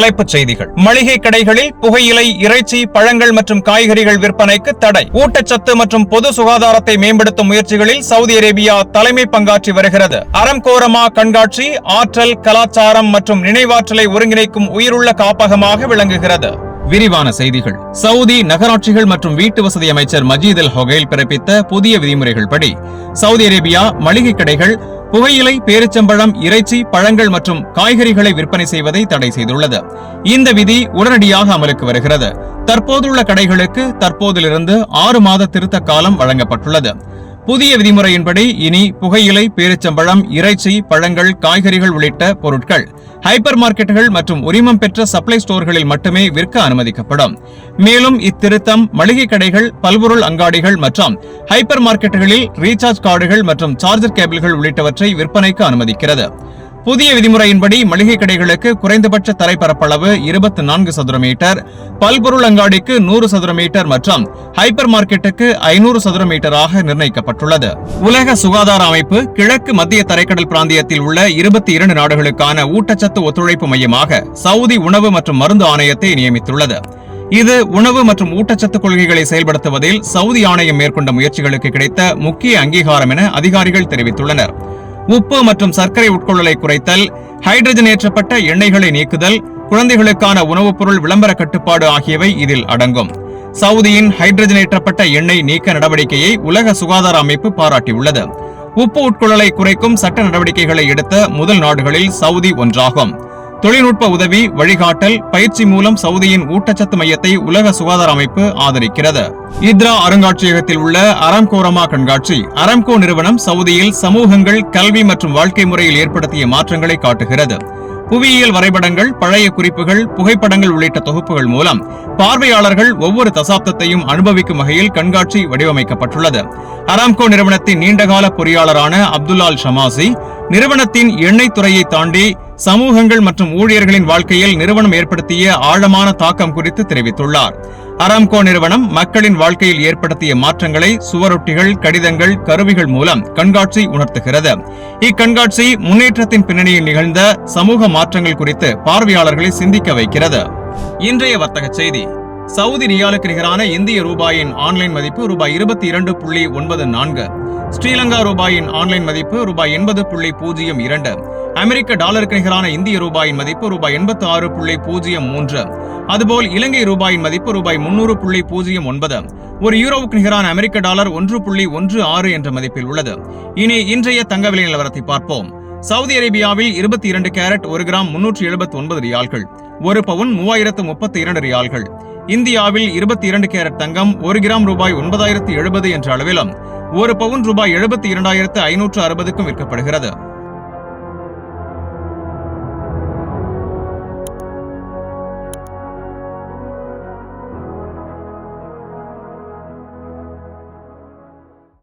தலைப்புச் செய்திகள். மளிகை கடைகளில் புகையிலை, இறைச்சி, பழங்கள் மற்றும் காய்கறிகள் விற்பனைக்கு தடை. ஊட்டச்சத்து மற்றும் பொது சுகாதாரத்தை மேம்படுத்தும் முயற்சிகளில் சவுதி அரேபியா தலைமை பங்காற்றி வருகிறது. அரம்கோரமா கண்காட்சி ஆற்றல், கலாச்சாரம் மற்றும் நினைவாற்றலை ஒருங்கிணைக்கும் உயிருள்ள காப்பகமாக விளங்குகிறது. விரிவான செய்திகள். சவுதி நகராட்சிகள் மற்றும் வீட்டு வசதி அமைச்சர் மஜீத் அல் ஹொகைல் பிறப்பித்த புதிய விதிமுறைகள் படி சவுதி அரேபியா மளிகை கடைகள் புகையிலை, பேரிச்சம்பழம், இறைச்சி, பழங்கள் மற்றும் காய்கறிகளை விற்பனை செய்வதை தடை செய்துள்ளது. இந்த விதி உடனடியாக அமலுக்கு வருகிறது. தற்போதுள்ள கடைகளுக்கு தற்போதிலிருந்து 6 மாத திருத்த காலம் வழங்கப்பட்டுள்ளது. புதிய விதிமுறையின்படி இனி புகையிலை, பேரிச்சம்பழம், இறைச்சி, பழங்கள், காய்கறிகள் உள்ளிட்ட பொருட்கள் ஹைப்பர் மார்க்கெட்டுகள் மற்றும் உரிமம் பெற்ற சப்ளை ஸ்டோர்களில் மட்டுமே விற்க அனுமதிக்கப்படும். மேலும் இத்திருத்தம் மளிகை கடைகள், பல்பொருள் அங்காடிகள் மற்றும் ஹைப்பர் மார்க்கெட்டுகளில் ரீசார்ஜ் கார்டுகள் மற்றும் சார்ஜர் கேபிள்கள் உள்ளிட்டவற்றை விற்பனைக்கு அனுமதிக்கிறது. புதிய விதிமுறையின்படி மளிகை கடைகளுக்கு குறைந்தபட்ச தரை பரப்பளவு 24 சதுர மீட்டர், பல்பொருள் அங்காடிக்கு 100 சதுர மீட்டர் மற்றும் ஹைப்பர் மார்க்கெட்டுக்கு 500 சதுர மீட்டராக நிர்ணயிக்கப்பட்டுள்ளது. உலக சுகாதார அமைப்பு கிழக்கு மத்திய தரைக்கடல் பிராந்தியத்தில் உள்ள 22 நாடுகளுக்கான ஊட்டச்சத்து ஒத்துழைப்பு மையமாக சவுதி உணவு மற்றும் மருந்து ஆணையத்தை நியமித்துள்ளது. இது உணவு மற்றும் ஊட்டச்சத்து கொள்கைகளை செயல்படுத்துவதில் சவுதி ஆணையம் மேற்கொண்ட முயற்சிகளுக்கு கிடைத்த முக்கிய அங்கீகாரம் என அதிகாரிகள் தெரிவித்துள்ளனர். உப்பு மற்றும் சர்க்கரை உட்கொள்ளலை குறைத்தல், ஹைட்ரஜனேற்றப்பட்ட எண்ணெய்களை நீக்குதல், குழந்தைகளுக்கான உணவுப் பொருள் விளம்பர கட்டுப்பாடு ஆகியவை இதில் அடங்கும். சவுதியின் ஹைட்ரஜனேற்றப்பட்ட எண்ணெய் நீக்க நடவடிக்கையை உலக சுகாதார அமைப்பு பாராட்டியுள்ளது. உப்பு உட்கொள்ளலை குறைக்கும் சட்ட நடவடிக்கைகளை எடுத்த முதல் நாடுகளில் சவுதி ஒன்றாகும். தொழில்நுட்ப உதவி, வழிகாட்டல், பயிற்சி மூலம் சவுதியின் ஊட்டச்சத்து மையத்தை உலக சுகாதார அமைப்பு ஆதரிக்கிறது. இத்ரா அருங்காட்சியகத்தில் உள்ள அரம்கோரமா கண்காட்சி அரம்கோ நிறுவனம் சவுதியில் சமூகங்கள், கல்வி மற்றும் வாழ்க்கை முறையில் ஏற்படுத்திய மாற்றங்களை காட்டுகிறது. புவியியல் வரைபடங்கள், பழைய குறிப்புகள், புகைப்படங்கள் உள்ளிட்ட தொகுப்புகள் மூலம் பார்வையாளர்கள் ஒவ்வொரு தசாப்தத்தையும் அனுபவிக்கும் வகையில் கண்காட்சி வடிவமைக்கப்பட்டுள்ளது. அராம்கோ நிறுவனத்தின் நீண்டகால பொறியாளரான அப்துல்லால் ஷமாசி நிறுவனத்தின் எண்ணெய் துறையை தாண்டி சமூகங்கள் மற்றும் ஊழியர்களின் வாழ்க்கையில் நிறுவனம் ஏற்படுத்திய ஆழமான தாக்கம் குறித்து தெரிவித்துள்ளார். அராம்கோ நிறுவனம் மக்களின் வாழ்க்கையில் ஏற்படுத்திய மாற்றங்களை சுவரொட்டிகள், கடிதங்கள், கருவிகள் மூலம் கண்காட்சி உணர்த்துகிறது. இக்கண்காட்சி முன்னேற்றத்தின் பின்னணியில் நிகழ்ந்த சமூக மாற்றங்கள் குறித்து பார்வையாளர்களை சிந்திக்க வைக்கிறது. இன்றைய வர்த்தக செய்தி. சவுதி ரியாலுக்கு நிகரான இந்திய ரூபாயின் ஆன்லைன் மதிப்பு ரூபாய் 22.94, ஸ்ரீலங்கா ரூபாயின் ஆன்லைன் மதிப்பு ரூபாய் 80.02, அமெரிக்க டாலருக்கு நிகரான இந்திய ரூபாயின் மதிப்பு ரூபாய் 86.03, அதுபோல் இலங்கை ரூபாயின் மதிப்பு ரூபாய் 300.09, ஒரு யூரோவுக்கு நிகரான அமெரிக்க டாலர் 1.16 என்ற மதிப்பில் உள்ளது. இனி இன்றைய தங்க விலை நிலவரத்தை பார்ப்போம். சவுதி அரேபியாவில் 22 கேரட் 1 கிராம் 379 ரியால்கள், 1 பவுன் 3032 ரியால்கள். இந்தியாவில் 22 கேரட் தங்கம் 1 கிராம் ரூபாய் 9070 என்ற அளவிலும் 1 பவுன் ரூபாய் 72,560க்கும் விற்கப்படுகிறது.